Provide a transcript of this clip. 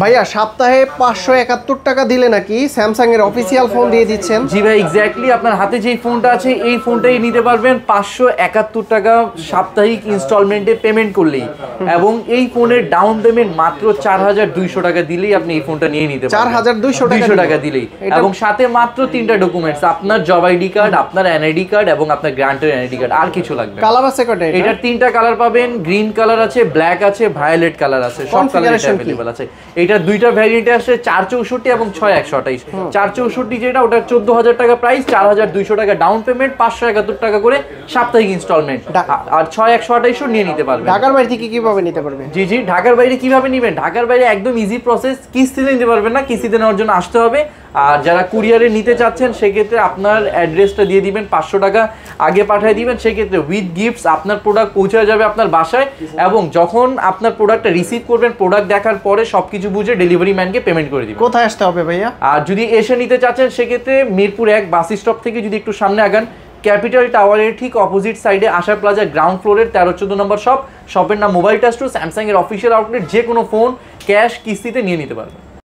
ভাইয়া সপ্তাহে 571 টাকা দিলে নাকি স্যামসাং এর অফিসিয়াল ফোন দিয়ে দিচ্ছেন? জি ভাই, এক্স্যাক্টলি আপনার হাতে যেই ফোনটা আছে এই ফোনটাই নিতে পারবেন 571 টাকা সাপ্তাহিক ইনস্টলমেন্টে পেমেন্ট করলেই, এবং এই ফোনের ডাউন পেমেন্ট মাত্র 4200 টাকা দিলেই আপনি এই ফোনটা নিয়ে নিতে পারবেন। 4200 টাকা দিলেই, এবং সাথে মাত্র 3টা ডকুমেন্টস, আপনার জব আইডি কার্ড, আপনার এনআইডি কার্ড এবং আপনার গ্রান্টের এনআইডি কার্ড, আর কিছু লাগবে। কালার আছে কয়টা? এটার 3টা কালার পাবেন, গ্রিন কালার আছে, ব্ল্যাক আছে, ভায়োলেট কালার আছে, সব কালার अवेलेबल আছে। এটা দুইটা ভ্যারিয়েন্টে আসে 464 এবং 628। 464 যেটা ওটা 14000 টাকা প্রাইস, 4200 টাকা ডাউন পেমেন্ট, 571 টাকা করে সাপ্তাহিক ইনস্টলমেন্ট, আর 6128 নিয়ে নিতে পারবেন। ঢাকার বাইরে থেকে কিভাবে নিতে পারবে? জি জি, ঢাকার বাইরে কিভাবে নেবেন? ঢাকার বাইরে একদম ইজি প্রসেস, কিস্তিতে নিতে পারবেন না, কিস্তিতে নেওয়ার জন্য আসতে হবে। আর যারা কুরিয়ারে নিতে চাচ্ছেন সেক্ষেত্রে আপনার অ্যাড্রেসটা দিয়ে দিবেন, 500 টাকা আগে পাঠিয়ে দিবেন, সেক্ষেত্রে উইথ গিফটস আপনার প্রোডাক্ট পৌঁছে যাবে আপনার বাসায়, এবং যখন আপনার প্রোডাক্টটা রিসিভ করবেন প্রোডাক্ট দেখার পরে সবকিছু বুঝে ডেলিভারি ম্যানকে পেমেন্ট করে দিবেন। কোথায় আসতে হবে ভাইয়া? আর যদি এসে নিতে চাচ্ছেন সেক্ষেত্রে মিরপুর 1 বাস স্টপ থেকে যদি একটু সামনে আগান, ক্যাপিটাল টাওয়ারের ঠিক অপোজিট সাইডে আশা প্লাজা গ্রাউন্ড ফ্লোরের 13-14 নম্বর শপের নাম মোবাইল টাচ টু, স্যামসাং এর অফিসিয়াল আউটলেট। যে কোনো ফোন ক্যাশ কিস্তিতে নিয়ে নিতে পারবেন।